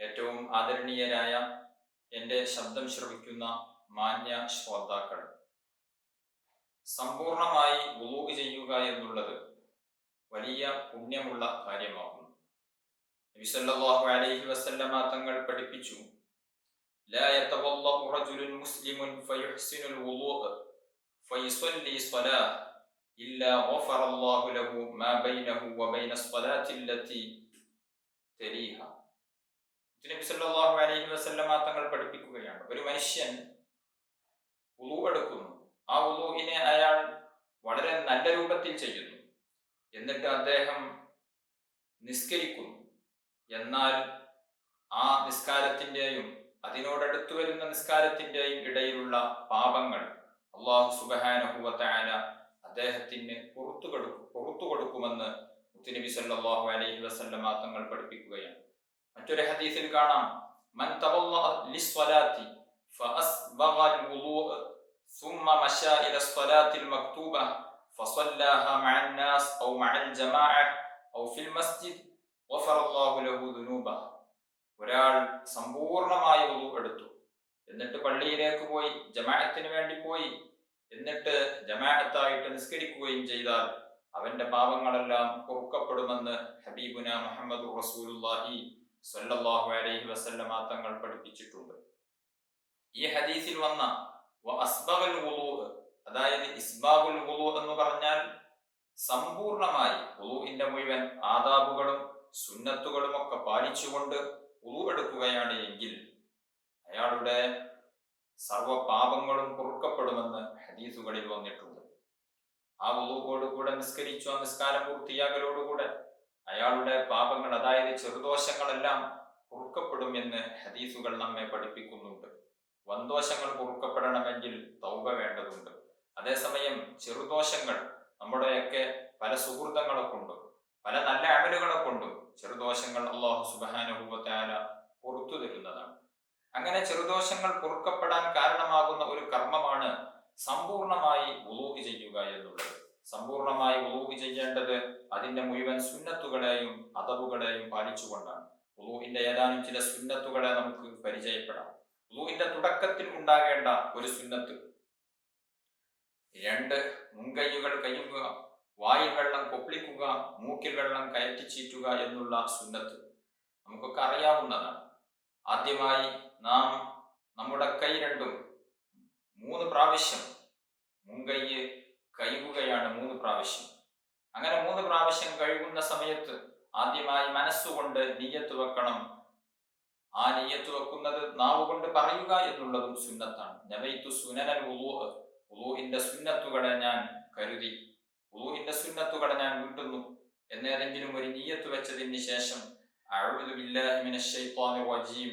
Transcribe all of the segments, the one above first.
ഏറ്റവും ആദരണീയരായ എൻ്റെ ശബ്ദം ശ്രവിക്കുന്ന മാന്യ ശ്രോതാക്കൾ, സമ്പൂർണമായി വുളൂ ചെയ്യുക എന്നുള്ളത് വലിയ പുണ്യമുള്ള കാര്യമാകുന്നു. നബി സല്ലല്ലാഹു അലൈഹി വസല്ലമ തങ്ങൾ പഠിപ്പിച്ചു, ലാ യതവല്ലഉ റജുലുൻ മുസ്ലിമുൻ ഫയുഹ്സിനുൽ വുളൂഅ ഫയുസല്ലി സ്വലാഹ ഇല്ലാ ഗഫറല്ലാഹു ലഹു മാ ബൈനഹു വബൈന സ്വലാത്തി അല്ലതി തലീഹ. നബി സല്ലല്ലാഹു അലൈഹി വസല്ലമ തങ്ങൾ പഠിപ്പിക്കുകയാണ്, ഒരു മനുഷ്യൻ വുളൂ എടുക്കുന്നു, ആ വുളൂഇനെ അയാൾ വളരെ നല്ല രൂപത്തിൽ ചെയ്യുന്നു, എന്നിട്ട് അദ്ദേഹം നിസ്കരിക്കുന്നു. എന്നാൽ ആ നിസ്കാരത്തിൻ്റെയും അതിനോടടുത്തു വരുന്ന നിസ്കാരത്തിൻ്റെയും ഇടയിലുള്ള പാപങ്ങൾ അല്ലാഹു സുബ്ഹാനഹു വ തആല അദ്ദേഹത്തിന് പുറത്തു കൊടുക്കുമെന്ന് മുത്തുനബി സല്ലല്ലാഹു അലൈഹി വസല്ലമ തങ്ങൾ പഠിപ്പിക്കുകയാണ്. മറ്റൊരു ഹദീസിൽ കാണാം, മൻ തവല്ലഅ ലിസ്സലാത്തി ഫഅസ്ബഗൽ വുളൂഅ ثم مشى إلى الصلاة المكتوبة فصلاها مع الناس أو مع الجماعة أو في المسجد غفر الله له ذنوبه. ഒരാൾ സമ്പൂർണമായി വുളൂ എടുത്തു, എന്നിട്ട് പള്ളിയിലേക്ക് പോയി, ജമാഅത്തിന് വേണ്ടി പോയി, എന്നിട്ട് ജമാഅത്തായിട്ട് നിസ്കരിക്കുകയും ചെയ്താൽ അവന്റെ പാപങ്ങളെല്ലാം പൊറുക്കപ്പെടുമെന്ന് ഹബീബുന മുഹമ്മദ് റസൂലുള്ളാഹി സ്വല്ലല്ലാഹു അലൈഹി വസല്ലമ തങ്ങൾ പഠിപ്പിച്ചിട്ടുണ്ട്. ഈ ഹദീസിൽ വന്ന അസ്ബഗൽ വുളൂ, അതായത് ഇസ്ബാഗുൽ വുളൂ എന്ന് പറഞ്ഞാൽ സമ്പൂർണമായി വുളൂഇന്റെ മുഴുവൻ ആദാബുകളും സുന്നത്തുകളും ഒക്കെ പാലിച്ചുകൊണ്ട് വുളൂ എടുക്കുകയാണ് എങ്കിൽ അയാളുടെ സർവ പാപങ്ങളും പൊറുക്കപ്പെടുമെന്ന് ഹദീസുകളിൽ വന്നിട്ടുണ്ട്. ആ വുളൂവോടുകൂടെ നിസ്കരിച്ചു, ആ നിസ്കാരം പൂർത്തിയാകലോടുകൂടെ അയാളുടെ പാപങ്ങൾ, അതായത് ചെറുദോഷങ്ങളെല്ലാം പൊറുക്കപ്പെടും എന്ന് ഹദീസുകൾ നമ്മെ പഠിപ്പിക്കുന്നുണ്ട്. വൻദോഷങ്ങൾ പൊറുക്കപ്പെടണമെങ്കിൽ തൗബ വേണ്ടതുണ്ട്. അതേസമയം ചെറുദോഷങ്ങൾ നമ്മുടെയൊക്കെ പല സുഹൃതങ്ങളെ കൊണ്ടും പല നല്ല അമലുകളെ കൊണ്ടും ചെറുദോഷങ്ങൾ അല്ലാഹു സുബ്ഹാനഹു വ തആല പുറത്തു തരുന്നതാണ്. അങ്ങനെ ചെറുദോഷങ്ങൾ പൊറുക്കപ്പെടാൻ കാരണമാകുന്ന ഒരു കർമ്മമാണ് സമ്പൂർണമായി വുളൂ ചെയ്യുക എന്നുള്ളത്. സമ്പൂർണമായി വുളൂ ചെയ്യേണ്ടത് അതിന്റെ മുഴുവൻ സുന്നത്തുകളെയും അദബുകളെയും പാലിച്ചുകൊണ്ടാണ്. വുളൂഇന്റെ ഏതാനും ചില സുന്നത്തുകളെ നമുക്ക് പരിചയപ്പെടാം. വുളൂഇന്റെ തുടക്കത്തിൽ ഉണ്ടാകേണ്ട ഒരു സുന്നത്ത്, 2 മുൻകൈകൾ കയ്യുക, വായിൽ വെള്ളം കൊപ്പിളിക്കുക, മൂക്കിൽ വെള്ളം കയറ്റിച്ചീറ്റുക എന്നുള്ള സുന്നത്ത് നമുക്കൊക്കെ അറിയാവുന്നതാണ്. ആദ്യമായി നാം നമ്മുടെ കൈ രണ്ടും 3 പ്രാവശ്യം മുൻകൈ കഴുകുകയാണ്, 3 പ്രാവശ്യം. അങ്ങനെ 3 പ്രാവശ്യം കഴുകുന്ന സമയത്ത് ആദ്യമായി മനസ്സുകൊണ്ട് നിയ്യത്ത് വെക്കണം. ആ നിയ്യത്ത് വെക്കുന്നത് നാവ് കൊണ്ട് പറയുക എന്നുള്ളതും സുന്നത്താണ്. നവൈതു സുനനൽ വുളൂഅ, വുളൂഇന്റെ സുന്നത്തുകളെ ഞാൻ കരുതി, വുളൂഇന്റെ സുന്നത്തുകളെ ഞാൻ വീട്ടുന്നു എന്നേതെങ്കിലും ഒരു നിയ്യത്ത് വെച്ചതിന് ശേഷം അഊദു ബില്ലാഹി മിനശ് ശൈത്വാനിർ റജീം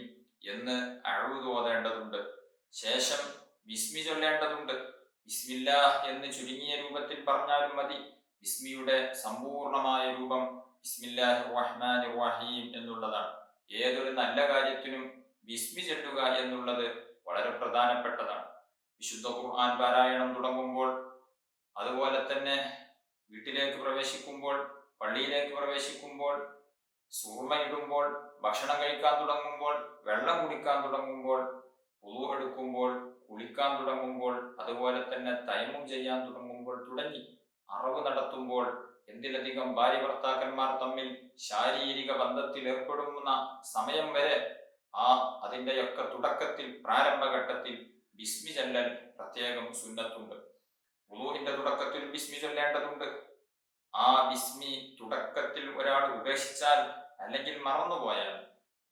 എന്ന് അഊദു ഓതേണ്ടതുണ്ട്. ശേഷം ബിസ്മി ചൊല്ലേണ്ടതുണ്ട്. ബിസ്മില്ലാഹ് എന്ന് ചുരുങ്ങിയ രൂപത്തിൽ പറഞ്ഞാലും മതി. ബിസ്മിയുടെ സമ്പൂർണമായ രൂപം ബിസ്മില്ലാഹിർ റഹ്മാനിർ റഹീം എന്നുള്ളതാണ്. ഏതൊരു നല്ല കാര്യത്തിനും ബിസ്മി ചൊല്ലുക എന്നുള്ളത് വളരെ പ്രധാനപ്പെട്ടതാണ്. വിശുദ്ധ ഖുർആൻ പാരായണം തുടങ്ങുമ്പോൾ, അതുപോലെ തന്നെ വീട്ടിലേക്ക് പ്രവേശിക്കുമ്പോൾ, പള്ളിയിലേക്ക് പ്രവേശിക്കുമ്പോൾ, സൂർമയിടുമ്പോൾ, ഭക്ഷണം കഴിക്കാൻ തുടങ്ങുമ്പോൾ, വെള്ളം കുടിക്കാൻ തുടങ്ങുമ്പോൾ, വുളൂ എടുക്കുമ്പോൾ, കുളിക്കാൻ തുടങ്ങുമ്പോൾ, അതുപോലെ തന്നെ തയമ്മും ചെയ്യാൻ തുടങ്ങുമ്പോൾ തുടങ്ങി അറവ് നടത്തുമ്പോൾ, എന്തിലധികം ഭാര്യ ഭർത്താക്കന്മാർ തമ്മിൽ ശാരീരിക ബന്ധത്തിൽ ഏർപ്പെടുന്ന സമയം വരെ അതിൻ്റെയൊക്കെ തുടക്കത്തിൽ, പ്രാരംഭഘട്ടത്തിൽ ബിസ്മി ചൊല്ലൽ പ്രത്യേകം സുന്നത്തുണ്ട്. വുളൂഇന്റെ തുടക്കത്തിൽ ബിസ്മി ചൊല്ലേണ്ടതുണ്ട്. ആ ബിസ്മി തുടക്കത്തിൽ ഒരാൾ ഉപേക്ഷിച്ചാൽ അല്ലെങ്കിൽ മറന്നുപോയാൽ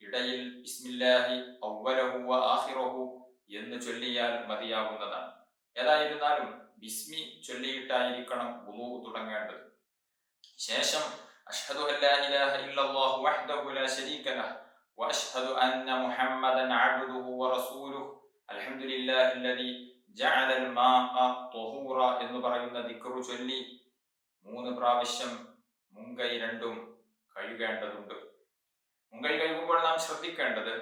ഇടയിൽ ബിസ്മില്ലാഹി അവ്വലഹു വ ആഖിറഹു എന്ന് ചൊല്ലിയാൽ മതിയാകുന്നതാണ്. ഏതായിരുന്നാലും ബിസ്മി ചൊല്ലിയിട്ടായിരിക്കണം വുളൂ തുടങ്ങേണ്ടത്. ശേഷം അഷ്ഹദു അല്ലാ ഇലാഹ ഇല്ലല്ലാഹു വഹ്ദഹു ലാ ശരീക ലഹു വഅഷ്ഹദു അന്ന മുഹമ്മദൻ അബ്ദുഹു വറസൂലുഹു അൽഹംദുലില്ലാഹില്ലദീ ജഅലൽ മാഅ ത്വഹൂറ എന്ന് പറയുന്ന ദിക്റ് ചൊല്ലി 3 പ്രാവശ്യം മുൻകൈ രണ്ടും കഴുകേണ്ടതുണ്ട്. മുൻകൈ കഴുകുമ്പോൾ നാം ശ്രദ്ധിക്കേണ്ടത്,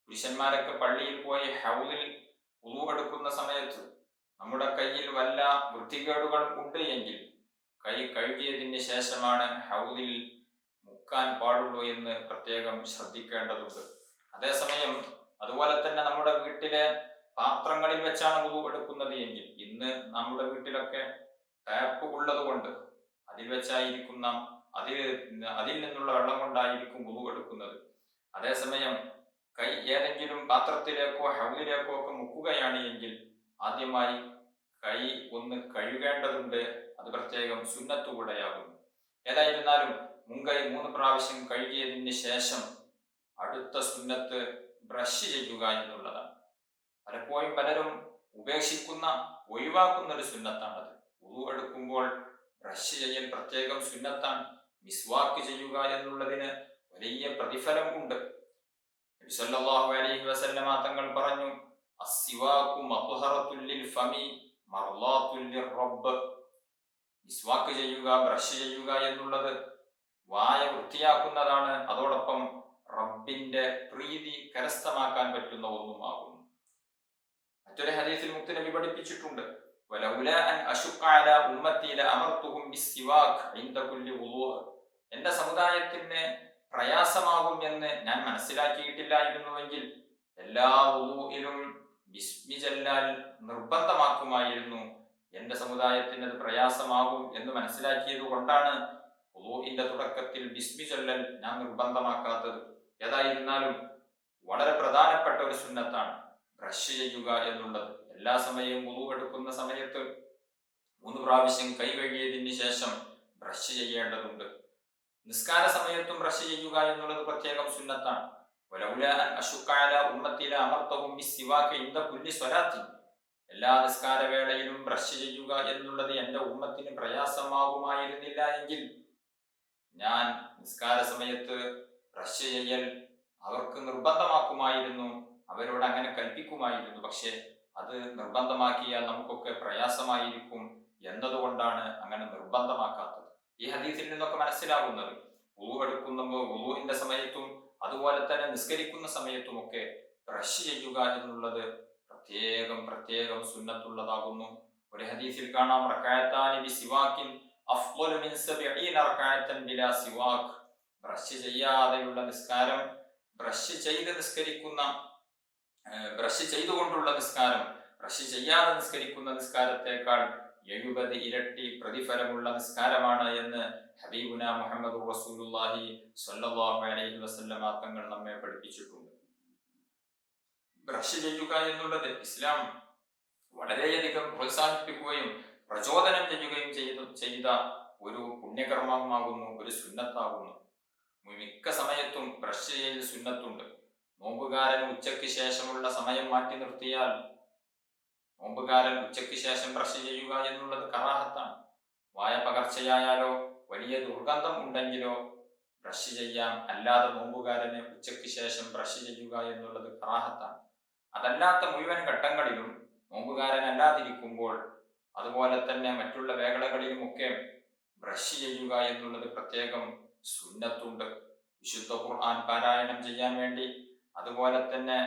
പുരുഷന്മാരൊക്കെ പള്ളിയിൽ പോയി ഹൗദിൽ വുളൂ എടുക്കുന്ന സമയത്ത് നമ്മുടെ കയ്യിൽ വല്ല വൃത്തികേടുകളും ഉണ്ട് എങ്കിൽ കൈ കഴുകിയതിന് ശേഷമാണ് ഹൗദിൽ മുക്കാൻ പാടുള്ളൂ എന്ന് പ്രത്യേകം ശ്രദ്ധിക്കേണ്ടതുണ്ട്. അതേസമയം അതുപോലെ തന്നെ നമ്മുടെ വീട്ടിലെ പാത്രങ്ങളിൽ വെച്ചാണ് വുളു എടുക്കുന്നത് എങ്കിൽ, ഇന്ന് നമ്മുടെ വീട്ടിലൊക്കെ ടാപ്പ് ഉള്ളത് കൊണ്ട് അതിൽ വെച്ചായിരിക്കും നാം അതിൽ നിന്നുള്ള വെള്ളം കൊണ്ടായിരിക്കും വുളു എടുക്കുന്നത്. അതേസമയം കൈ ഏതെങ്കിലും പാത്രത്തിലേക്കോ ഹൗലിലേക്കോ ഒക്കെ മുക്കുകയാണ് എങ്കിൽ ആദ്യമായി കൈ ഒന്ന് കഴുകേണ്ടതുണ്ട്. അത് പ്രത്യേകം സുന്നത്ത് കൂടെയാകുന്നു. ഏതായിരുന്നാലും മുൻകൈ 3 പ്രാവശ്യം കഴുകിയതിന് ശേഷം അടുത്ത സുന്നത്ത് ബ്രഷ് ചെയ്യുക എന്നുള്ളതാണ്. പലപ്പോഴും പലരും ഉപേക്ഷിക്കുന്ന, ഒഴിവാക്കുന്ന ഒരു സുന്നത്താണത്. വുളു എടുക്കുമ്പോൾ ബ്രഷ് ചെയ്യൽ പ്രത്യേകം സുന്നത്താണ്. മിസ്വാക്ക് ചെയ്യുക എന്നുള്ളതിന് വലിയ പ്രതിഫലം ഉണ്ട്. നബി സല്ലല്ലാഹു അലൈഹി വസല്ലമ തങ്ങൾ പറഞ്ഞു, അസ്സിവാകു മത്ഹറത്തുൽ ലിൽ ഫമി മർളാത്തുൽ ലിർറബ്ബ്. മിസ്വാക്ക് ചെയ്യുക, ബ്രഷ് ചെയ്യുക എന്നുള്ളത് വായ വൃത്തിയാക്കുന്നതാണ്, അതോടൊപ്പം റബ്ബിന്റെ പ്രീതി കരസ്ഥമാക്കാൻ പറ്റുന്ന ഒന്നുമാകുന്നു. മറ്റൊരു ഹദീസിൽ മുത്ത് നബി പഠിപ്പിച്ചിട്ടുണ്ട്, വലൗലാ അൻ അശുഖ അലാ ഉമ്മത്തി ലഅമർതുഹും ബിസ്സിവാക് ഇൻദ കുല്ലി വുളൂ. എന്റെ സമുദായത്തിന് പ്രയാസമാകും എന്ന് ഞാൻ മനസ്സിലാക്കിയിട്ടില്ലായിരുന്നുവെങ്കിൽ എല്ലാ വുളൂഇലും ബിസ്മി ചൊല്ലാൽ നിർബന്ധമാക്കുമായിരുന്നു. എന്റെ സമുദായത്തിന് അത് പ്രയാസമാകും എന്ന് മനസ്സിലാക്കിയത് കൊണ്ടാണ് വുളൂഇന്റെ തുടക്കത്തിൽ ബിസ്മി ചൊല്ലൽ ഞാൻ നിർബന്ധമാക്കാത്തത്. ഏതായിരുന്നാലും വളരെ പ്രധാനപ്പെട്ട ഒരു സുന്നത്താണ് ബ്രഷ് ചെയ്യുക എന്നുള്ളത്. എല്ലാ സമയവും വുളു എടുക്കുന്ന സമയത്ത് 3 പ്രാവശ്യം കൈ കഴുകിയതിന് ശേഷം ബ്രഷ് ചെയ്യേണ്ടതുണ്ട്. നിസ്കാര സമയത്തും ബ്രഷ് ചെയ്യുക എന്നുള്ളത് പ്രത്യേകം സുന്നത്താണ്. വലൗലാ അൻ അശുഖ അലാ ഉമ്മത്തി ലഅമർതുഹും ബിസ്സിവാക് ഇൻദ കുല്ലി സ്വലാത്തി. എല്ലാ നിസ്കാരവേളയിലും ബ്രഷ് ചെയ്യുക എന്നുള്ളത് എന്റെ ഉമ്മത്തിന് പ്രയാസമാകുമായിരുന്നില്ല എങ്കിൽ ഞാൻ നിസ്കാര സമയത്ത് ബ്രഷ് ചെയ്യൽ അവർക്ക് നിർബന്ധമാക്കുമായിരുന്നു, അവരോട് അങ്ങനെ കൽപ്പിക്കുമായിരുന്നു. പക്ഷെ അത് നിർബന്ധമാക്കിയാൽ നമുക്കൊക്കെ പ്രയാസമായിരിക്കും എന്നതുകൊണ്ടാണ് അങ്ങനെ നിർബന്ധമാക്കാത്തത്. ഈ ഹദീസിൽ നിന്നൊക്കെ മനസ്സിലാകുന്നത് വുളു എടുക്കുമ്പോൾ വുളുവിന്റെ സമയത്തും അതുപോലെ തന്നെ നിസ്കരിക്കുന്ന സമയത്തുമൊക്കെ ബ്രഷ് ചെയ്യുക എന്നുള്ളത് പ്രത്യേകം സുന്നത്തുള്ളതാകുന്നു. ഒരു ഹദീസിൽ കാണാം, റകഅത്താനി ബിസിവാകിൻ അഫ്ളലു മിൻ 70 റകഅത്തൻ ബിലാ സിവാക്. ബ്രഷ് ചെയ്യാതെയുള്ള നിസ്കാരം, ബ്രഷ് ചെയ്തുകൊണ്ടുള്ള നിസ്കാരം ബ്രഷ് ചെയ്യാതെ നിസ്കരിക്കുന്ന നിസ്കാരത്തെക്കാൾ 70 ഇരട്ടി പ്രതിഫലമുള്ള നിസ്കാരമാണ് എന്ന് ഹബീബുന മുഹമ്മദ് റസൂലുള്ളാഹി സ്വല്ലല്ലാഹു അലൈഹി വസല്ലമ തങ്ങൾ നമ്മെ പഠിപ്പിച്ചിട്ടുണ്ട്. ബ്രഷ് ചെയ്യുക എന്നുള്ളത് ഇസ്ലാം വളരെയധികം പ്രോത്സാഹിപ്പിക്കുകയും പ്രചോദനം ചെയ്യുകയും ചെയ്ത ഒരു പുണ്യകർമ്മമാകുന്നു, ഒരു സുന്നത്താകുന്നു. മിക്ക സമയത്തും ബ്രഷ് ചെയ്യൽ സുന്നത്തുണ്ട്. നോമ്പുകാരൻ ഉച്ചയ്ക്ക് ശേഷമുള്ള സമയം മാറ്റി നിർത്തിയാൽ നോമ്പുകാരൻ ഉച്ചയ്ക്ക് ശേഷം ബ്രഷ് ചെയ്യുക എന്നുള്ളത് കറാഹത്താണ്. വായ പകർച്ചയായാലോ വലിയ ദുർഗന്ധം ഉണ്ടെങ്കിലോ ബ്രഷ് ചെയ്യാം. അല്ലാതെ നോമ്പുകാരന് ഉച്ചയ്ക്ക് ശേഷം ബ്രഷ് ചെയ്യുക എന്നുള്ളത് കറാഹത്താണ്. അതല്ലാത്ത മുഴുവൻ ഘട്ടങ്ങളിലും നോമ്പുകാരൻ അല്ലാതിരിക്കുമ്പോൾ അതുപോലെ തന്നെ മറ്റുള്ള വേളകളിലുമൊക്കെ ബ്രഷ് ചെയ്യുക എന്നുള്ളത് പ്രത്യേകം സുന്നത്തുണ്ട്. വിശുദ്ധ ഖുർആൻ പാരായണം ചെയ്യാൻ വേണ്ടി, അതുപോലെ തന്നെ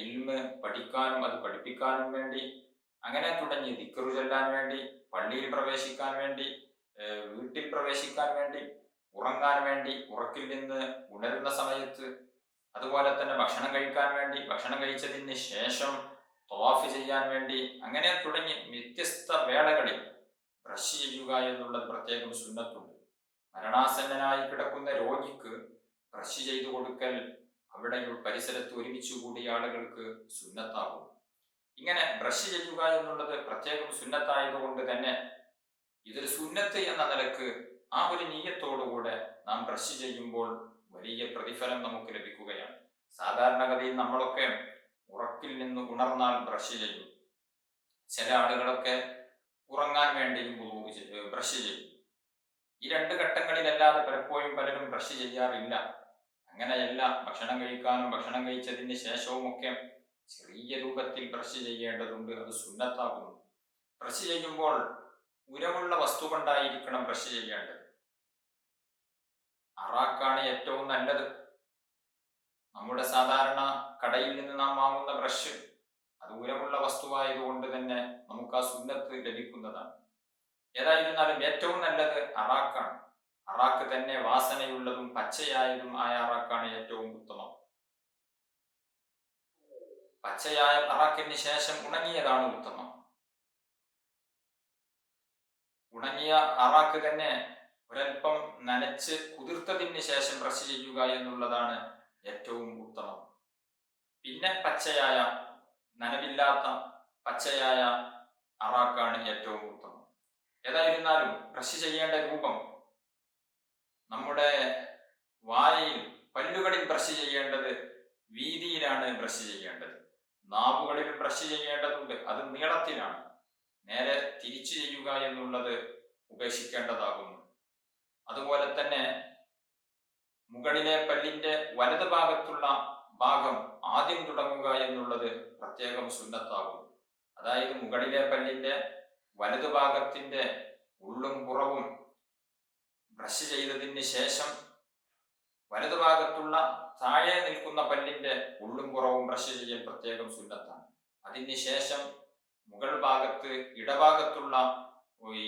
ഇൽമ് പഠിക്കാനും അത് പഠിപ്പിക്കാനും വേണ്ടി, അങ്ങനെ തുടങ്ങി ദിക്റ് ചൊല്ലാൻ വേണ്ടി, പള്ളിയിൽ പ്രവേശിക്കാൻ വേണ്ടി, വീട്ടിൽ പ്രവേശിക്കാൻ വേണ്ടി, ഉറങ്ങാൻ വേണ്ടി, ഉറക്കിൽ നിന്ന് ഉണരുന്ന സമയത്ത്, അതുപോലെ തന്നെ ഭക്ഷണം കഴിക്കാൻ വേണ്ടി, ഭക്ഷണം കഴിച്ചതിന് ശേഷം തവാഫ് ചെയ്യാൻ വേണ്ടി, അങ്ങനെ തുടങ്ങി വ്യത്യസ്ത വേളകളിൽ ബ്രഷ് ചെയ്യുക എന്നുള്ളത് പ്രത്യേകം സുന്നത്തുണ്ട്. മരണാസന്നനായി കിടക്കുന്ന രോഗിക്ക് ബ്രഷ് ചെയ്തു കൊടുക്കൽ അവിടെ പരിസരത്ത് ഒരുമിച്ച് കൂടിയ ആളുകൾക്ക് സുന്നത്താകും. ഇങ്ങനെ ബ്രഷ് ചെയ്യുക എന്നുള്ളത് പ്രത്യേകം സുന്നത്തായതുകൊണ്ട് തന്നെ ഇതൊരു സുന്നത്ത് എന്ന നിലക്ക് ആ ഒരു നീയത്തോടുകൂടെ നാം ബ്രഷ് ചെയ്യുമ്പോൾ വലിയ പ്രതിഫലം നമുക്ക് ലഭിക്കുകയാണ്. സാധാരണഗതിയിൽ നമ്മളൊക്കെ ഉറക്കിൽ നിന്ന് ഉണർന്നാൽ ബ്രഷ് ചെയ്യും. ചില ആളുകളൊക്കെ ഉറങ്ങാൻ വേണ്ടിയും ബ്രഷ് ചെയ്യും. ഈ 2 ഘട്ടങ്ങളിലല്ലാതെ പലപ്പോഴും പലരും ബ്രഷ് ചെയ്യാറില്ല. അങ്ങനെയല്ല, ഭക്ഷണം കഴിക്കാനും ഭക്ഷണം കഴിച്ചതിന് ശേഷവും ഒക്കെ ചെറിയ രൂപത്തിൽ ബ്രഷ് ചെയ്യേണ്ടതുണ്ട്. അത് സുന്നത്താകുന്നു. ബ്രഷ് ചെയ്യുമ്പോൾ ഉരമുള്ള വസ്തു കൊണ്ടായിരിക്കണം ബ്രഷ് ചെയ്യേണ്ടത്. അറാക്കാണ് ഏറ്റവും നല്ലത്. നമ്മുടെ സാധാരണ കടയിൽ നിന്ന് നാം വാങ്ങുന്ന ബ്രഷ് അത് ഉരമുള്ള വസ്തുവായതുകൊണ്ട് തന്നെ നമുക്ക് ആ സുന്നത്ത് ലഭിക്കുന്നതാണ്. ഏതായിരുന്നാലും ഏറ്റവും നല്ലത് അറാക്കാണ്. അറാക്ക് തന്നെ വാസനയുള്ളതും പച്ചയായതും ആയ അറാക്കാണ് ഏറ്റവും ഉത്തമം. പച്ചയായ അറാക്കിന് ശേഷം ഉണങ്ങിയതാണ് ഉത്തമം. ഉണങ്ങിയ അറാക്ക് തന്നെ ഒരൽപ്പം നനച്ച് കുതിർത്തതിന് ശേഷം ബ്രഷ് ചെയ്യുക എന്നുള്ളതാണ് ഏറ്റവും ഉത്തമം. പിന്നെ പച്ചയായ, നനവില്ലാത്ത പച്ചയായ അറാക്കാണ് ഏറ്റവും ഉത്തമം. ഏതായിരുന്നാലും ബ്രഷ് ചെയ്യേണ്ട രൂപം, നമ്മുടെ വായയിൽ പല്ലുകളിൽ ബ്രഷ് ചെയ്യേണ്ടത് വീതിയിലാണ് ബ്രഷ് ചെയ്യേണ്ടത്. നാവുകളിൽ ബ്രഷ് ചെയ്യേണ്ടതുണ്ട്, അത് നീളത്തിലാണ്. നേരെ തിരിച്ചു ചെയ്യുക എന്നുള്ളത് ഉപേക്ഷിക്കേണ്ടതാകുന്നു. അതുപോലെ തന്നെ മുകളിലെ പല്ലിന്റെ വലത് ഭാഗത്തുള്ള ഭാഗം ആദ്യം തുടങ്ങുക എന്നുള്ളത് പ്രത്യേകം സുന്നത്താകുന്നു. അതായത് മുകളിലെ പല്ലിന്റെ വലതു ഭാഗത്തിന്റെ ഉള്ളും പുറവും ബ്രഷ് ചെയ്തതിന് ശേഷം വലതുഭാഗത്തുള്ള താഴെ നിൽക്കുന്ന പല്ലിന്റെ ഉള്ളും പുറവും ബ്രഷ് ചെയ്യൽ പ്രത്യേകം സുന്നത്താണ്. അതിന് ശേഷം മുകൾ ഭാഗത്ത് ഇടഭാഗത്തുള്ള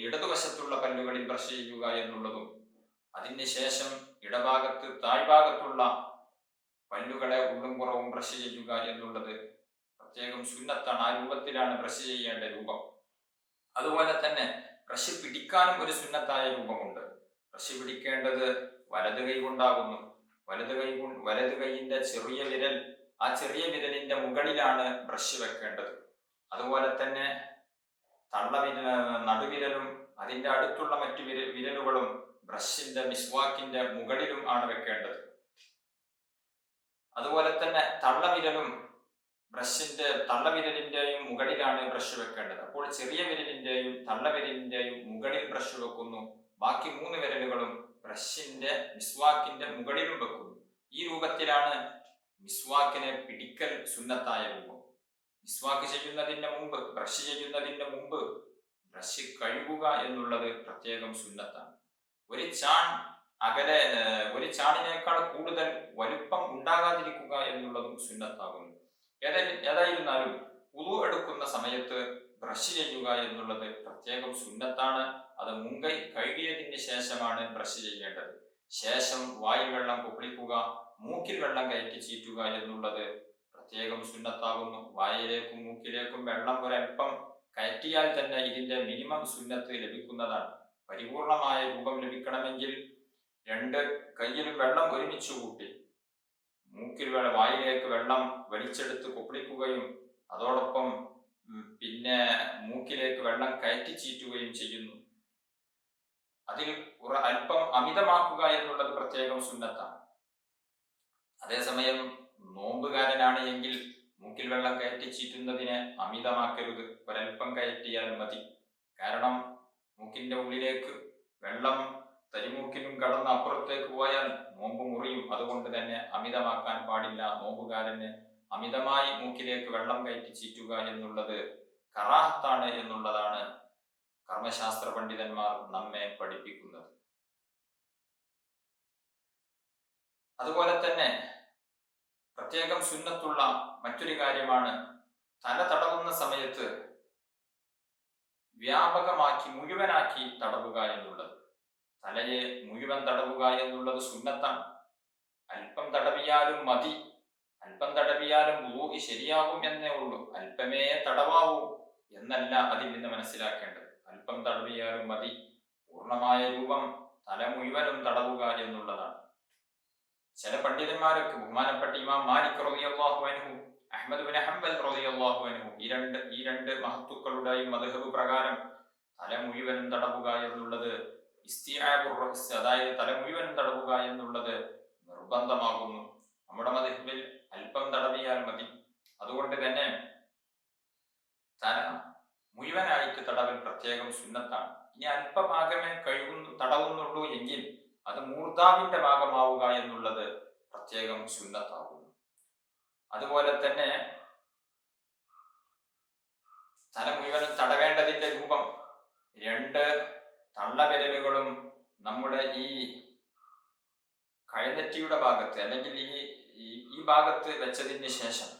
ഇടതുവശത്തുള്ള പല്ലുകളിൽ ബ്രഷ് ചെയ്യുക എന്നുള്ളതും, അതിന് ശേഷം ഇടഭാഗത്ത് താഴ്ഭാഗത്തുള്ള പല്ലുകളെ ഉള്ളും പുറവും ബ്രഷ് ചെയ്യുക എന്നുള്ളത് പ്രത്യേകം സുന്നത്താണ്. ആ രൂപത്തിലാണ് ബ്രഷ് ചെയ്യേണ്ട രൂപം. അതുപോലെ തന്നെ ബ്രഷ് പിടിക്കാനും ഒരു സുന്നത്തായ രൂപമുണ്ട്. ബ്രഷ് പിടിക്കേണ്ടത് വലത് കൈ കൊണ്ടാകുന്നു. വലത് കൈയിന്റെ ചെറിയ വിരൽ, ആ ചെറിയ വിരലിന്റെ മുകളിലാണ് ബ്രഷ് വെക്കേണ്ടത്. അതുപോലെ തന്നെ നടുവിരലും അതിന്റെ അടുത്തുള്ള മറ്റു വിരലുകളും ബ്രഷിന്റെ മിസ്വാക്കിന്റെ മുകളിലും ആണ് വെക്കേണ്ടത്. അതുപോലെ തന്നെ തള്ളവിരലും തള്ളവിരലിന്റെയും മുകളിലാണ് ബ്രഷ് വെക്കേണ്ടത്. അപ്പോൾ ചെറിയ വിരലിന്റെയും തള്ളവിരലിന്റെയും മുകളിൽ ബ്രഷ് വെക്കുന്നു. ബാക്കി 3 വിരലുകളും ബ്രഷിന്റെ മിസ്വാക്കിന്റെ മുകളിലും വെക്കുന്നു. ഈ രൂപത്തിലാണ് മിസ്വാക്കിനെ പിടിക്കൽ സുന്നത്തായ രൂപം. മിസ്വാക്ക് ചെയ്യുന്നതിന്റെ മുമ്പ്, ബ്രഷ് ചെയ്യുന്നതിന്റെ മുമ്പ് ബ്രഷ് കഴുകുക എന്നുള്ളത് പ്രത്യേകം സുന്നത്താണ്. ഒരു ചാണിനേക്കാൾ കൂടുതൽ വലുപ്പം ഉണ്ടാകാതിരിക്കുക എന്നുള്ളതും സുന്നത്താകുന്നു. ഏതായിരുന്നാലും ഉളു എടുക്കുന്ന സമയത്ത് ബ്രഷ് ചെയ്യുക എന്നുള്ളത് പ്രത്യേകം സുന്നത്താണ്. അത് മുൻകൈ കഴുകിയതിന് ശേഷമാണ് ബ്രഷ് ചെയ്യേണ്ടത്. ശേഷം വായിൽ വെള്ളം കുപ്പിളിക്കുക, മൂക്കിൽ വെള്ളം കയറ്റി ചീറ്റുക എന്നുള്ളത് പ്രത്യേകം സുന്നത്താകുന്നു. വായിലേക്കും മൂക്കിലേക്കും വെള്ളം ഒരൽപ്പം കയറ്റിയാൽ തന്നെ ഇതിന്റെ മിനിമം സുന്നത്ത് ലഭിക്കുന്നതാണ്. പരിപൂർണമായ രൂപം ലഭിക്കണമെങ്കിൽ 2 കൈയിലും വെള്ളം ഒരുമിച്ച് കൂട്ടി വായിലേക്ക് വെള്ളം വലിച്ചെടുത്ത് കുപ്പിളിക്കുകയും അതോടൊപ്പം പിന്നെ മൂക്കിലേക്ക് വെള്ളം കയറ്റി ചീറ്റുകയും ചെയ്യുന്നു. അതിൽ അല്പം അമിതമാക്കുക എന്നുള്ളത് പ്രത്യേകം സുന്നത്താണ്. അതേസമയം നോമ്പുകാരനാണ് എങ്കിൽ മൂക്കിൽ വെള്ളം കയറ്റി ചീറ്റുന്നതിനെ അമിതമാക്കരുത്, ഒരൽപ്പം കയറ്റിയാൽ മതി. കാരണം മൂക്കിന്റെ ഉള്ളിലേക്ക് വെള്ളം തരിമൂക്കിലും കടന്ന് അപ്പുറത്തേക്ക് പോയാൽ നോമ്പ് മുറിയും. അതുകൊണ്ട് തന്നെ അമിതമാക്കാൻ പാടില്ല. നോമ്പുകാരന് അമിതമായി മൂക്കിലേക്ക് വെള്ളം കയറ്റി ചീറ്റുക എന്നുള്ളത് കറാഹത്താണ് എന്നുള്ളതാണ് കർമ്മശാസ്ത്ര പണ്ഡിതന്മാർ നമ്മെ പഠിപ്പിക്കുന്നത്. അതുപോലെ തന്നെ പ്രത്യേകം സുന്നത്തുള്ള മറ്റൊരു കാര്യമാണ് തല തടവുന്ന സമയത്ത് വ്യാപകമാക്കി മുഴുവനാക്കി തടവുക എന്നുള്ളത്. തലയെ മുഴുവൻ തടവുക എന്നുള്ളത് സുന്നത്താണ്. അല്പം തടവിയാലും മതി. അല്പം തടവിയാലും വുളൂഇ ശരിയാകും എന്നേ ഉള്ളൂ. അല്പമേ തടവാവൂ എന്നല്ല അതിൽ നിന്ന് മനസ്സിലാക്കേണ്ടത്. അല്പം തടവിയാലും മതി. പൂർണ്ണമായ രൂപം തല മുഴുവനും തടവുക എന്നുള്ളതാണ്. ചില പണ്ഡിതന്മാരൊക്കെ, ബഹുമാനപ്പെട്ട ഇമാം മാലിക് റളിയല്ലാഹു അൻഹു, അഹ്മദ് ബിൻ ഹംബൽ റളിയല്ലാഹു അൻഹു, ഈ രണ്ട് മഹത്തുക്കളുടെയും മദ്ഹബ് പ്രകാരം തല മുഴുവനും തടവുക എന്നുള്ളത് അതായത് തല മുഴുവനും തടവുക എന്നുള്ളത് നിർബന്ധമാകുന്നു. നമ്മുടെ മദ്ഹബിൽ അല്പം തടവിയാൽ മതി. അതുകൊണ്ട് തന്നെ തല മുഴുവനായിട്ട് തടവൽ പ്രത്യേകം സുന്നത്താണ്. ഇനി അല്പഭാഗമേ തടവുന്നുള്ളൂ എങ്കിൽ അത് മൂർധാവിന്റെ ഭാഗമാവുക എന്നുള്ളത് പ്രത്യേകം സുന്നത്താകുന്നു. അതുപോലെ തന്നെ തല മുഴുവനും തടവേണ്ടതിന്റെ രൂപം 2 തള്ളവിരലുകളും നമ്മുടെ ഈ കഴുനെറ്റിയുടെ ഭാഗത്ത് അല്ലെങ്കിൽ ഈ ഭാഗത്ത് വെച്ചതിന് ശേഷം,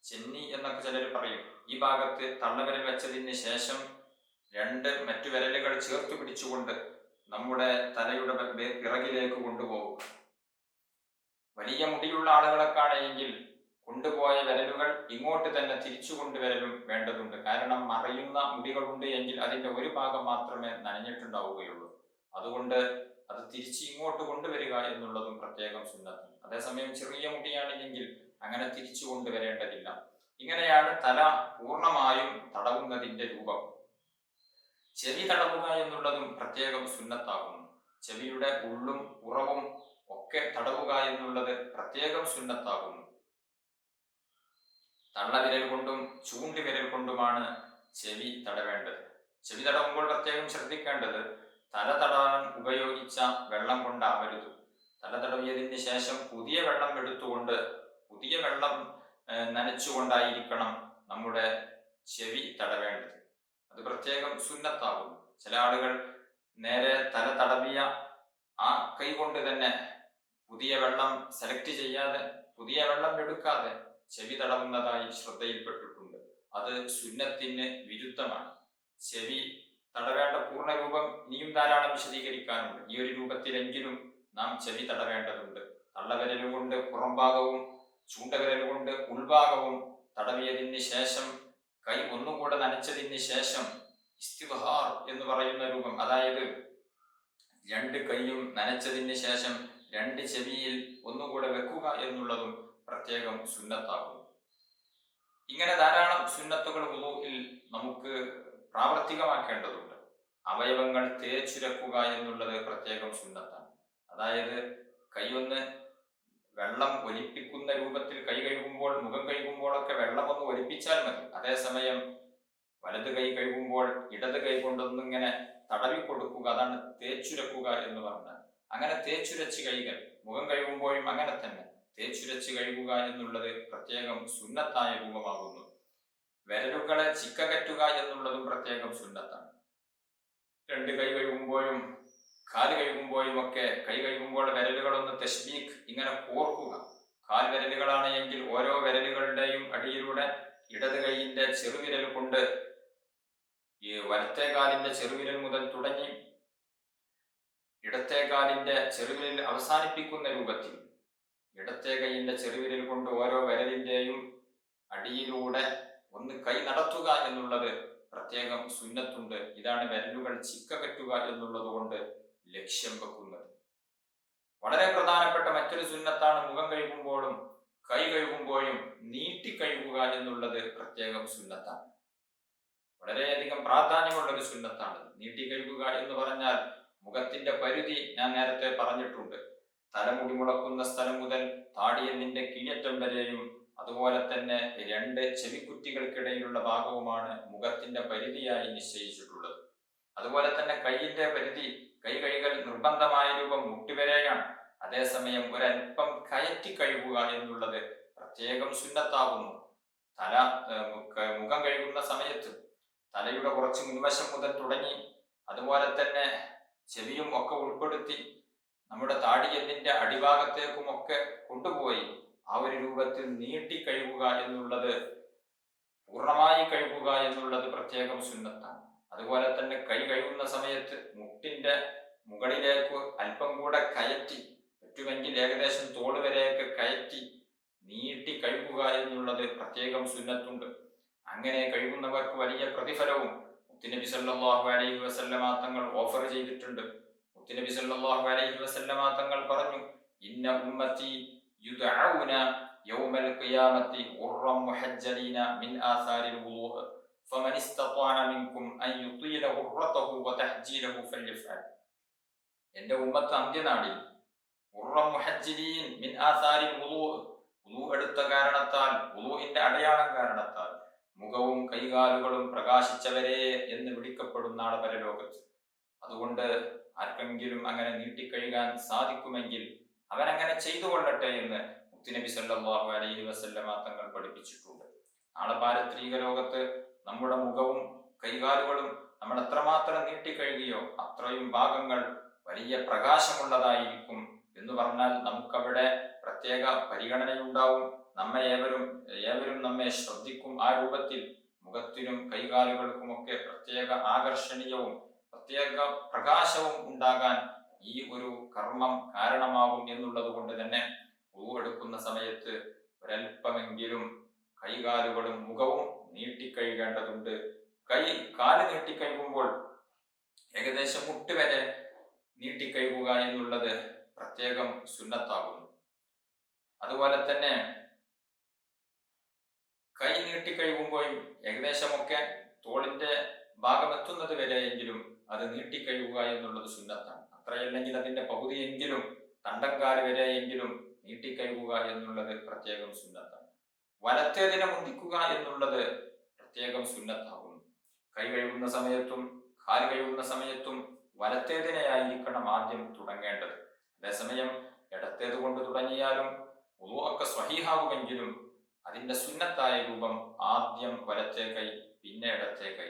ചെന്നി എന്നൊക്കെ ചിലർ പറയും, ഈ ഭാഗത്ത് തള്ളവിരൽ വെച്ചതിന് ശേഷം 2 മറ്റു വിരലുകൾ ചേർത്ത് പിടിച്ചുകൊണ്ട് നമ്മുടെ തലയുടെ പിറകിലേക്ക് കൊണ്ടുപോകും. വലിയ മുടിയുള്ള ആളുകളൊക്കെയാണെങ്കിൽ കൊണ്ടുപോയ വിരലുകൾ ഇങ്ങോട്ട് തന്നെ തിരിച്ചു കൊണ്ടുവരലും വേണ്ടതുണ്ട്. കാരണം മറയുന്ന മുടികളുണ്ട് എങ്കിൽ അതിന്റെ ഒരു ഭാഗം മാത്രമേ നനഞ്ഞിട്ടുണ്ടാവുകയുള്ളൂ. അതുകൊണ്ട് അത് തിരിച്ച് ഇങ്ങോട്ട് കൊണ്ടുവരിക എന്നുള്ളതും പ്രത്യേകം സുന്നത്ത്. അതേസമയം ചെറിയ മുടിയാണെങ്കിൽ അങ്ങനെ തിരിച്ചു കൊണ്ടുവരേണ്ടതില്ല. ഇങ്ങനെയാണ് തല പൂർണ്ണമായും തടവുന്നതിന്റെ രൂപം. ചെവി തടവുക എന്നുള്ളതും പ്രത്യേകം സുന്നത്താകുന്നു. ചെവിയുടെ ഉള്ളും പുറവും ഒക്കെ തടവുക എന്നുള്ളത് പ്രത്യേകം സുന്നത്താകുന്നു. തള്ളവിരൽ കൊണ്ടും ചൂണ്ടുവിരൽ കൊണ്ടുമാണ് ചെവി തടവേണ്ടത്. ചെവി തടവുമ്പോൾ പ്രത്യേകം ശ്രദ്ധിക്കേണ്ടത് തല തടവാൻ ഉപയോഗിച്ച വെള്ളം കൊണ്ടാവരുത്. തല തടവിയതിന് ശേഷം പുതിയ വെള്ളം എടുത്തുകൊണ്ട് പുതിയ വെള്ളം നനച്ചുകൊണ്ടായിരിക്കണം നമ്മുടെ ചെവി തടവേണ്ടത്. അത് പ്രത്യേകം സുന്നത്താകുന്നു. ചില ആളുകൾ നേരെ തല തടവിയ ആ കൈ കൊണ്ട് തന്നെ പുതിയ വെള്ളം സെലക്ട് ചെയ്യാതെ പുതിയ വെള്ളം എടുക്കാതെ ചെവി തടവുന്നതായി ശ്രദ്ധയിൽപ്പെട്ടിട്ടുണ്ട്. അത് സുന്നത്തിന് വിരുദ്ധമാണ്. ചെവി തടവേണ്ട പൂർണ്ണരൂപം ഇനിയും ധാരാളം വിശദീകരിക്കാനുണ്ട്. ഈ ഒരു രൂപത്തിലെങ്കിലും നാം ചെവി തടവേണ്ടതുണ്ട്. തള്ളവിരൽ കൊണ്ട് പുറംഭാഗവും ചൂണ്ടവിരൽ കൊണ്ട് ഉൾഭാഗവും തടവിയതിന് ശേഷം കൈ ഒന്നുകൂടെ നനച്ചതിന് ശേഷം ഇസ്തിഗ്ഫാർ എന്ന് പറയുന്ന രൂപം, അതായത് രണ്ട് കൈയും നനച്ചതിന് ശേഷം രണ്ട് ചെവിയിൽ ഒന്നുകൂടെ വെക്കുക എന്നുള്ളതും പ്രത്യേകം സുന്നത്താകുന്നു. ഇങ്ങനെ ധാരാളം സുന്നത്തുകൾ വുളൂഇൽ നമുക്ക് പ്രാവർത്തികമാക്കേണ്ടതുണ്ട്. അവയവങ്ങൾ തേച്ചുരക്കുക എന്നുള്ളത് പ്രത്യേകം സുന്നത്താണ്. അതായത് കൈയൊന്ന് വെള്ളം ഒലിപ്പിക്കുന്ന രൂപത്തിൽ കൈ കഴുകുമ്പോൾ മുഖം കഴുകുമ്പോഴൊക്കെ വെള്ളം ഒന്ന് ഒലിപ്പിച്ചാൽ മതി. അതേസമയം വലത് കൈ കഴുകുമ്പോൾ ഇടത് കൈ കൊണ്ടൊന്നിങ്ങനെ തടവി കൊടുക്കുക, അതാണ് തേച്ചുരക്കുക എന്ന് പറഞ്ഞാൽ. അങ്ങനെ തേച്ചുരച്ച് കൈകൾ, മുഖം കഴുകുമ്പോഴും അങ്ങനെ തന്നെ തേച്ചുരച്ച് കഴുകുക എന്നുള്ളത് പ്രത്യേകം സുന്നത്തായ രൂപമാകുന്നു. വിരലുകളെ ചിക്കകറ്റുക എന്നുള്ളതും പ്രത്യേകം സുന്നത്താണ്. രണ്ട് കൈ കഴുകുമ്പോഴും കാല് കഴുകുമ്പോഴും ഒക്കെ കൈ കഴുകുമ്പോൾ വിരലുകളൊന്ന് തശ്ബീഖ് ഇങ്ങനെ കോർക്കുക. കാൽ വിരലുകളാണ് എങ്കിൽ ഓരോ വിരലുകളുടെയും അടിയിലൂടെ ഇടത് കൈയിന്റെ ചെറുവിരൽ കൊണ്ട് ഈ വലത്തെ കാലിന്റെ ചെറുവിരൽ മുതൽ തുടങ്ങി ഇടത്തെ കാലിന്റെ ചെറുവിരൽ അവസാനിപ്പിക്കുന്ന രൂപത്തിൽ ഇടത്തെ കൈയിന്റെ ചെറുവിരൽ കൊണ്ട് ഓരോ വിരലിന്റെയും അടിയിലൂടെ ഒന്ന് കൈ നടത്തുക എന്നുള്ളത് പ്രത്യേകം സുന്നത്തുണ്ട്. ഇതാണ് വിരലുകൾ ചിക്കകറ്റുക എന്നുള്ളത് കൊണ്ട് ലക്ഷ്യം വെക്കുന്നത്. വളരെ പ്രധാനപ്പെട്ട മറ്റൊരു സുന്നത്താണ് മുഖം കഴുകുമ്പോഴും കൈ കഴുകുമ്പോഴും നീട്ടി കഴുകുക എന്നുള്ളത് പ്രത്യേകം സുന്നത്താണ്. വളരെയധികം പ്രാധാന്യമുള്ള ഒരു സുന്നത്താണ് നീട്ടി കഴുകുക എന്ന് പറഞ്ഞാൽ. മുഖത്തിന്റെ പരിധി ഞാൻ നേരത്തെ പറഞ്ഞിട്ടുണ്ട്. തലമുടി മുളക്കുന്ന സ്ഥലം മുതൽ താടിയെല്ലിന്റെ കീഴറ്റം വരെയും അതുപോലെ തന്നെ രണ്ട് ചെവിക്കുറ്റികൾക്കിടയിലുള്ള ഭാഗവുമാണ് മുഖത്തിന്റെ പരിധിയായി നിശ്ചയിച്ചിട്ടുള്ളത്. അതുപോലെ തന്നെ കൈയിന്റെ പരിധി, കൈ കഴുകൽ നിർബന്ധമായ രൂപം മുട്ടുവരെയാണ്. അതേസമയം ഒരൽപ്പം കയറ്റി കഴുകുക എന്നുള്ളത് പ്രത്യേകം സുന്നത്താകുന്നു. മുഖം കഴുകുന്ന സമയത്ത് തലയുടെ കുറച്ച് മുൻവശം മുതൽ തുടങ്ങി അതുപോലെ തന്നെ ചെവിയും ഒക്കെ ഉൾപ്പെടുത്തി നമ്മുടെ താടിയെല്ലിന്റെ അടിഭാഗത്തേക്കും ഒക്കെ കൊണ്ടുപോയി ആ ഒരു രൂപത്തിൽ നീട്ടി കഴുകുക എന്നുള്ളത്, പൂർണ്ണമായി കഴുകുക എന്നുള്ളത് പ്രത്യേകം സുന്നത്താണ്. അതുപോലെ തന്നെ കൈ കഴുകുന്ന സമയത്ത് മുട്ടിന്റെ മുകളിലേക്ക് അല്പം കൂടെ കയറ്റി, പറ്റുമെങ്കിൽ ഏകദേശം തോള് വരെയൊക്കെ കയറ്റി നീട്ടി കഴുകുക എന്നുള്ളത് പ്രത്യേകം സുന്നത്തുണ്ട്. അങ്ങനെ കഴുകുന്നവർക്ക് വലിയ പ്രതിഫലവും മുത്തുനബി സല്ലല്ലാഹു അലൈഹി വസല്ലമ തങ്ങൾ ഓഫർ ചെയ്തിട്ടുണ്ട്. മുത്തുനബി സല്ലല്ലാഹു അലൈഹി വസല്ലമ തങ്ങൾ പറഞ്ഞു, ഇന്ന ഉമ്മത്തി യുദ്അഊന യൗമൽ ഖിയാമത്തി ഖുർറൻ മുഹജ്ജലീന മിൻ ആസാരിൽ വുളൂഅ് ഫമൻ ഇസ്തത്അഅ മിൻകും അൻ യുതീല ഖുർറതഹു വതഹ്ജീലഹു ഫൽയഫ്അൽ. എൻ്റെ ഉമ്മത്ത് അന്ത്യനാളിൽ ഖുർറൻ മുഹജ്ജലീൻ മിൻ ആസാരിൽ വുളൂഅ്, വുളൂ എടുത്ത കാരണത്താൽ, വുളൂഇന്റെ അടയാളം കാരണത്താൽ മുഖവും കൈകാലുകളും പ്രകാശിച്ചവരെ എന്ന് വിളിക്കപ്പെടുന്ന ആളെ പരലോകത്ത്. അതുകൊണ്ട് ആർക്കെങ്കിലും അങ്ങനെ നീട്ടിക്കഴുകാൻ സാധിക്കുമെങ്കിൽ അവനങ്ങനെ ചെയ്തു കൊള്ളട്ടെ എന്ന് മുത്തുനബി സല്ലല്ലാഹു അലൈഹി വസല്ലമ തങ്ങൾ പഠിപ്പിച്ചിട്ടുണ്ട്. നാളെ പാരത്രിക ലോകത്ത് നമ്മുടെ മുഖവും കൈകാലുകളും നമ്മൾ എത്രമാത്രം നീട്ടിക്കഴുകിയോ അത്രയും ഭാഗങ്ങൾ വലിയ പ്രകാശമുള്ളതായിരിക്കും എന്ന് പറഞ്ഞാൽ നമുക്കവിടെ പ്രത്യേക പരിഗണനയുണ്ടാവും. ഏവരും നമ്മെ ശ്രദ്ധിക്കും. ആ രൂപത്തിൽ മുഖത്തിനും കൈകാലുകൾക്കുമൊക്കെ പ്രത്യേക ആകർഷണീയവും പ്രത്യേക പ്രകാശവും ഉണ്ടാകാൻ ഈ ഒരു കർമ്മം കാരണമാകും എന്നുള്ളത് കൊണ്ട് തന്നെ വുളൂ എടുക്കുന്ന സമയത്ത് ഒരൽപ്പമെങ്കിലും കൈകാലുകളും മുഖവും നീട്ടിക്കഴുകേണ്ടതുണ്ട്. കാല് നീട്ടിക്കഴുകുമ്പോൾ ഏകദേശം മുട്ടുവരെ നീട്ടിക്കഴുകുക എന്നുള്ളത് പ്രത്യേകം സുന്നത്താകുന്നു. അതുപോലെ തന്നെ കൈ നീട്ടിക്കഴുകുമ്പോഴും ഏകദേശമൊക്കെ തോളിന്റെ ഭാഗം എത്തുന്നത് വരെയെങ്കിലും അത് നീട്ടിക്കഴുകുക എന്നുള്ളത് സുന്നത്താണ്. അത്രയല്ലെങ്കിൽ അതിന്റെ പകുതിയെങ്കിലും തണ്ടൻകാല് വരെയെങ്കിലും നീട്ടിക്കഴുകുക എന്നുള്ളത് പ്രത്യേകം സുന്നത്താണ്. വലത്തേതിനെ മുന്തിക്കുക എന്നുള്ളത് പ്രത്യേകം സുന്നത്താകുന്നു. കൈ കഴുകുന്ന സമയത്തും കാല് കഴുകുന്ന സമയത്തും വലത്തേതിനെയായിരിക്കണം ആദ്യം തുടങ്ങേണ്ടത്. അതേസമയം ഇടത്തേത് കൊണ്ട് തുടങ്ങിയാലും വുളൂ ഒക്കെ സ്വഹീഹാകുമെങ്കിലും അതിന്റെ സുന്നത്തായ രൂപം ആദ്യം വലത്തേ കൈ പിന്നെ ഇടത്തേ കൈ,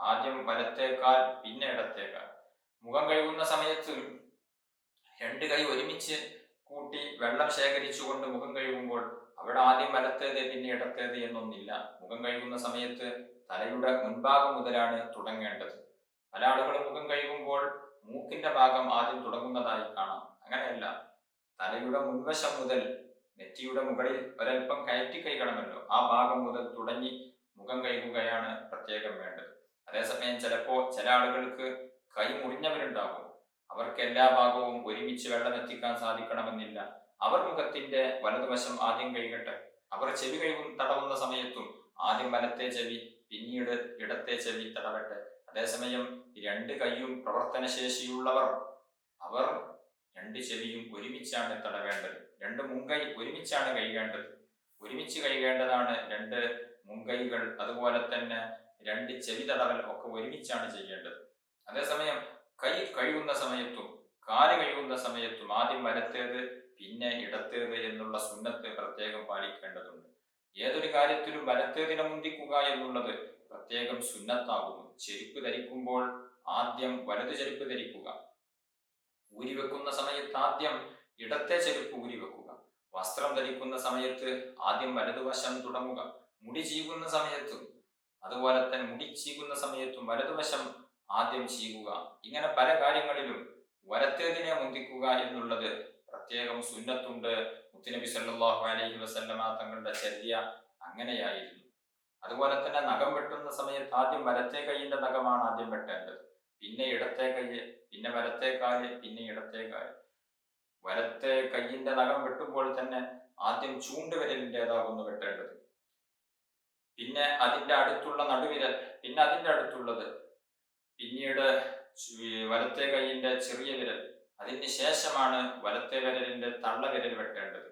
ആദ്യം വലത്തേ കാൽ പിന്നെ ഇടത്തേ കാൽ. മുഖം കഴുകുന്ന സമയത്ത് രണ്ട് കൈ ഒരുമിച്ച് കൂട്ടി വെള്ളം ശേഖരിച്ചുകൊണ്ട് മുഖം കഴുകുമ്പോൾ അവിടെ ആദ്യം വലത്തേത് പിന്നെ ഇടത്തേത് എന്നൊന്നില്ല. മുഖം കഴുകുന്ന സമയത്ത് തലയുടെ മുൻഭാഗം മുതലാണ് തുടങ്ങേണ്ടത്. പല ആളുകളും മുഖം കഴുകുമ്പോൾ മൂക്കിന്റെ ഭാഗം ആദ്യം തുടങ്ങുന്നതായി കാണാം. അങ്ങനെയല്ല, തലയുടെ മുൻവശം മുതൽ നെറ്റിയുടെ മുകളിൽ ഒരൽപ്പം കയറ്റി കൈകണമല്ലോ, ആ ഭാഗം മുതൽ തുടങ്ങി മുഖം കഴുകുകയാണ് പ്രത്യേകം വേണ്ടത്. അതേസമയം ചില ആളുകൾക്ക് കൈ മുറിഞ്ഞവരുണ്ടാകും. അവർക്ക് എല്ലാ ഭാഗവും ഒരുമിച്ച് വെള്ളം എത്തിക്കാൻ സാധിക്കണമെന്നില്ല. അവർ മുഖത്തിന്റെ വലതുവശം ആദ്യം കഴുകട്ടെ. അവർ ചെവി തടവുന്ന സമയത്തും ആദ്യം വലത്തെ ചെവി പിന്നീട് ഇടത്തെ ചെവി തടവട്ടെ. അതേസമയം രണ്ട് കൈയും പ്രവർത്തനശേഷിയുള്ളവർ അവർ രണ്ട് ചെവിയും ഒരുമിച്ചാണ് തടവേണ്ടത്. രണ്ട് മുൻകൈ ഒരുമിച്ചാണ് കഴുകേണ്ടത്. ഒരുമിച്ച് കഴുകേണ്ടതാണ് രണ്ട് മുൻകൈകൾ. അതുപോലെ തന്നെ രണ്ട് ചെവി തടവൽ ഒക്കെ ഒരുമിച്ചാണ് ചെയ്യേണ്ടത്. അതേസമയം കൈ കഴുകുന്ന സമയത്തും കാല് കഴുകുന്ന സമയത്തും ആദ്യം വലത്തേത് പിന്നെ ഇടത്തേത് എന്നുള്ള സുന്നത്ത് പ്രത്യേകം പാലിക്കേണ്ടതുണ്ട്. ഏതൊരു കാര്യത്തിലും വലത്തേതിനെ മുന്തിക്കുക എന്നുള്ളത് പ്രത്യേകം സുന്നത്താകുന്നു. ചെരുപ്പ് ധരിക്കുമ്പോൾ ആദ്യം വലതു ചെരുപ്പ് ധരിക്കുക. ഊരിവെക്കുന്ന സമയത്ത് ആദ്യം ഇടത്തെ ചെരുപ്പ് ഊരിവെക്കുക. വസ്ത്രം ധരിക്കുന്ന സമയത്ത് ആദ്യം വലതുവശം തുടങ്ങുക. മുടി ചീകുന്ന സമയത്തും അതുപോലെ തന്നെ മുടി ചീകുന്ന സമയത്തും വലതുവശം ആദ്യം ചീകുക. ഇങ്ങനെ പല കാര്യങ്ങളിലും വലത്തേതിനെ മുന്തിക്കുക എന്നുള്ളത് പ്രത്യേകം സുന്നത്തുണ്ട്. മുത്തുനബി സല്ലല്ലാഹു അലൈഹി വസല്ലമ തങ്ങളുടെ ചര്യ അങ്ങനെയായിരുന്നു. അതുപോലെ തന്നെ നഖം വെട്ടുന്ന സമയത്ത് ആദ്യം വലത്തെ കൈയിന്റെ നഖമാണ് ആദ്യം വെട്ടേണ്ടത്, പിന്നെ ഇടത്തെ കൈ, പിന്നെ വലത്തെ കാല്, പിന്നെ ഇടത്തെ കാല്. വലത്തെ കൈയിന്റെ നഖം വെട്ടുമ്പോൾ തന്നെ ആദ്യം ചൂണ്ടുവിരലിൻ്റെതാകുന്നു വെട്ടേണ്ടത്, പിന്നെ അതിന്റെ അടുത്തുള്ള നടുവിരൽ, പിന്നെ അതിന്റെ അടുത്തുള്ളത്, പിന്നീട് വലത്തെ കൈയിന്റെ ചെറിയ വിരൽ, അതിന് ശേഷമാണ് വലത്തെ വിരലിന്റെ തള്ളവിരൽ വെട്ടേണ്ടത്.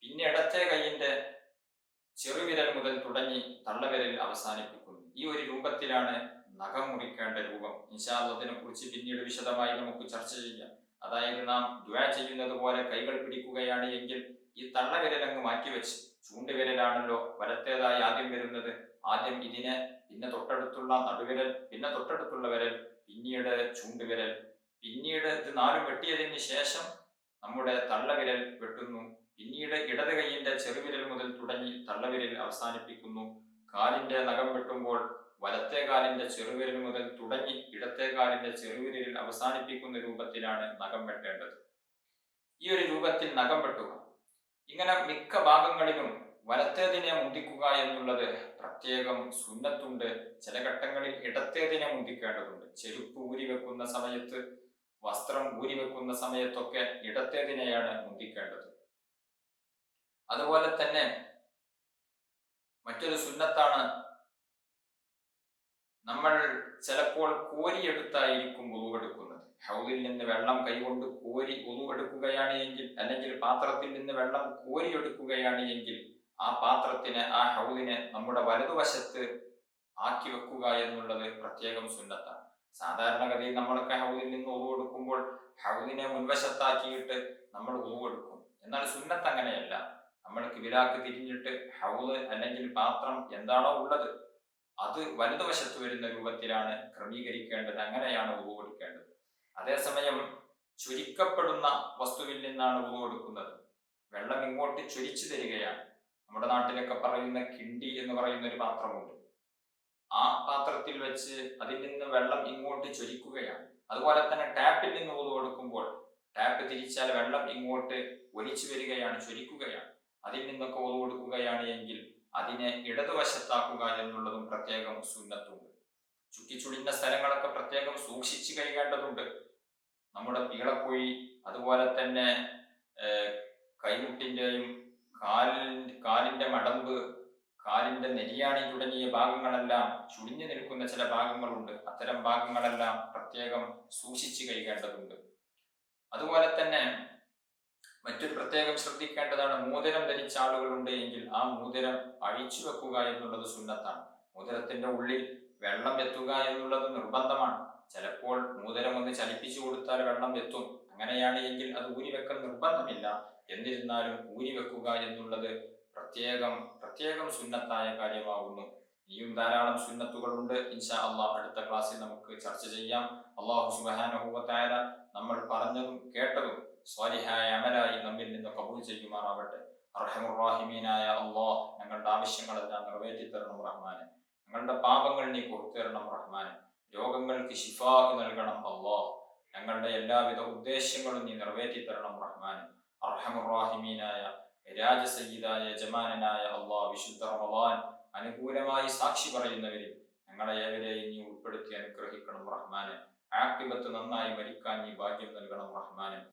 പിന്നെ ഇടത്തെ കൈയിന്റെ ചെറുവിരൽ മുതൽ തുടങ്ങി തള്ളവിരൽ അവസാനിപ്പിക്കുന്നു. ഈ ഒരു രൂപത്തിലാണ് നഖം മുറിക്കേണ്ട രൂപം. ഇൻഷാ അല്ലാഹ് അതിനെ കുറിച്ച് പിന്നീട് വിശദമായി നമുക്ക് ചർച്ച ചെയ്യാം. അതായത് നാം ദുആ ചെയ്യുന്നത് പോലെ കൈകൾ പിടിക്കുകയാണ് എങ്കിൽ ഈ തള്ളവിരൽ അങ്ങ് മാറ്റിവെച്ച്, ചൂണ്ടുവിരലാണല്ലോ വലത്തേതായി ആദ്യം വരുന്നത്, ആദ്യം ഇതിനെ, പിന്നെ തൊട്ടടുത്തുള്ള നടുവിരൽ, പിന്നെ തൊട്ടടുത്തുള്ള വിരൽ, പിന്നീട് ചൂണ്ടുവിരൽ, പിന്നീട് ഇത് നാലും വെട്ടിയതിന് ശേഷം നമ്മുടെ തള്ളവിരൽ വെട്ടുന്നു. പിന്നീട് ഇടത് കൈയിന്റെ ചെറുവിരൽ മുതൽ തുടങ്ങി തള്ളവിരൽ അവസാനിപ്പിക്കുന്നു. കാലിന്റെ നഖം വെട്ടുമ്പോൾ വലത്തെ കാലിന്റെ ചെറുവിരൽ മുതൽ തുടങ്ങി ഇടത്തെ കാലിന്റെ ചെറുവിരലിൽ അവസാനിപ്പിക്കുന്ന രൂപത്തിലാണ് നഖം വെട്ടേണ്ടത്. ഈ ഒരു രൂപത്തിൽ നഖം വെട്ടുക. ഇങ്ങനെ മിക്ക ഭാഗങ്ങളിലും വലത്തേതിനെ മുന്തിക്കുക എന്നുള്ളത് പ്രത്യേകം സുന്നത്തുണ്ട്. ചില ഘട്ടങ്ങളിൽ ഇടത്തേതിനെ മുന്തിക്കേണ്ടതുണ്ട്. ചെരുപ്പ് ഊരി വെക്കുന്ന സമയത്ത്, വസ്ത്രം ഊരി വെക്കുന്ന സമയത്തൊക്കെ ഇടത്തേതിനെയാണ് മുന്തിക്കേണ്ടത്. അതുപോലെ തന്നെ മറ്റൊരു സുന്നത്താണ്, നമ്മൾ ചിലപ്പോൾ കോരിയെടുത്തായിരിക്കും വുളൂവെടുക്കുന്നത്. ഹൗദിൽ നിന്ന് വെള്ളം കൈകൊണ്ട് കോരി വുളൂവെടുക്കുകയാണ് എങ്കിൽ, അല്ലെങ്കിൽ പാത്രത്തിൽ നിന്ന് വെള്ളം കോരിയെടുക്കുകയാണ് എങ്കിൽ, ആ പാത്രത്തിനെ, ആ ഹൗദിനെ നമ്മുടെ വലതുവശത്ത് ആക്കി വെക്കുക എന്നുള്ളത് പ്രത്യേകം സുന്നത്താണ്. സാധാരണഗതിയിൽ നമ്മളൊക്കെ ഹൗദിൽ നിന്ന് വുളൂവെടുക്കുമ്പോൾ ഹൗദിനെ മുൻവശത്താക്കിയിട്ട് നമ്മൾ വുളൂവെടുക്കും. എന്നാൽ സുന്നത്ത് അങ്ങനെയല്ല. നമ്മൾ കിബിലാക്ക് തിരിഞ്ഞിട്ട് ഹൗദ് അല്ലെങ്കിൽ പാത്രം എന്താണോ ഉള്ളത് അത് വലതുവശത്ത് വരുന്ന രൂപത്തിലാണ് ക്രമീകരിക്കേണ്ടത്. അങ്ങനെയാണ് വുളൂ എടുക്കേണ്ടത്. അതേസമയം ചൊരിക്കപ്പെടുന്ന വസ്തുവിൽ നിന്നാണ് വുളൂ എടുക്കുന്നത്. വെള്ളം ഇങ്ങോട്ട് ചൊരിച്ചു തരികയാണ്. നമ്മുടെ നാട്ടിലൊക്കെ പറയുന്ന കിണ്ടി എന്ന് പറയുന്ന ഒരു പാത്രമുണ്ട്. ആ പാത്രത്തിൽ വെച്ച് അതിൽ നിന്ന് വെള്ളം ഇങ്ങോട്ട് ചൊരിക്കുകയാണ്. അതുപോലെ തന്നെ ടാപ്പിൽ നിന്ന് വുളൂ എടുക്കുമ്പോൾ ടാപ്പ് തിരിച്ചാൽ വെള്ളം ഇങ്ങോട്ട് ഒലിച്ചു വരികയാണ്, ചൊരിക്കുകയാണ്. അതിൽ നിന്നൊക്കെ ഒതു കൊടുക്കുകയാണ് എങ്കിൽ അതിനെ ഇടതുവശത്താക്കുക എന്നുള്ളതും പ്രത്യേകം സുന്നത്തുണ്ട്. ചുറ്റിച്ചുളിഞ്ഞ സ്ഥലങ്ങളൊക്കെ പ്രത്യേകം സൂക്ഷിച്ചു കഴിയേണ്ടതുണ്ട്. നമ്മുടെ പീളക്കുഴി, അതുപോലെ തന്നെ കൈമുട്ടിൻ്റെയും കാലിന്റെ മടമ്പ്, കാലിന്റെ നെരിയാണി തുടങ്ങിയ ഭാഗങ്ങളെല്ലാം ചുളിഞ്ഞു നിൽക്കുന്ന ചില ഭാഗങ്ങളുണ്ട്. അത്തരം ഭാഗങ്ങളെല്ലാം പ്രത്യേകം സൂക്ഷിച്ചു കഴിയേണ്ടതുണ്ട്. അതുപോലെ തന്നെ മറ്റൊരു പ്രത്യേകം ശ്രദ്ധിക്കേണ്ടതാണ്, മോതിരം ധരിച്ച ആളുകളുണ്ട് എങ്കിൽ ആ മോതിരം അഴിച്ചു വെക്കുക എന്നുള്ളത് സുന്നത്താണ്. മോതിരത്തിന്റെ ഉള്ളിൽ വെള്ളം എത്തുക എന്നുള്ളത് നിർബന്ധമാണ്. ചിലപ്പോൾ മോതിരം ഒന്ന് ചലിപ്പിച്ചു കൊടുത്താൽ വെള്ളം എത്തും. അങ്ങനെയാണ് എങ്കിൽ അത് ഊരിവെക്കൽ നിർബന്ധമില്ല. എന്നിരുന്നാലും ഊരിവെക്കുക എന്നുള്ളത് പ്രത്യേകം സുന്നത്തായ കാര്യമാകുന്നു. ഇനിയും ധാരാളം സുന്നത്തുകളുണ്ട്. ഇൻഷാ അള്ളാഹ് അടുത്ത ക്ലാസ്സിൽ നമുക്ക് ചർച്ച ചെയ്യാം. അള്ളാഹു സുബ്ഹാനഹു വ തആല നമ്മൾ പറഞ്ഞതും കേട്ടതും സ്വാലിഹായ അമലായി നമ്മിൽ നിന്ന് കബൂൽ ചെയ്യുമാറാവട്ടെ. അർഹമുർ റഹീമീനായ അള്ളാഹ്, ഞങ്ങളുടെ ആവശ്യങ്ങളെല്ലാം നിറവേറ്റി തരണം റഹ്മാനെ. ഞങ്ങളുടെ പാപങ്ങൾ നീ പുറത്തു തരണം റഹ്മാനെ. രോഗങ്ങൾക്ക് ശിഫാ നൽകണം അള്ളാഹ്. ഞങ്ങളുടെ എല്ലാവിധ ഉദ്ദേശങ്ങളും നീ നിറവേറ്റി തരണം റഹ്മാനെ. അർഹമുർ റഹീമീനായ രാജസയ്യിദായ യജമാനനായ അള്ളാഹ്, വിശുദ്ധ റമളാൻ അനുകൂലമായി സാക്ഷി പറയുന്നവരിൽ ഞങ്ങളെ ഏവരെയും നീ ഉൾപ്പെടുത്തി അനുഗ്രഹിക്കണം റഹ്മാനെ. ആഖിബത്ത് നന്നായി മരിക്കാൻ നീ ഭാഗ്യം നൽകണം റഹ്മാനെ.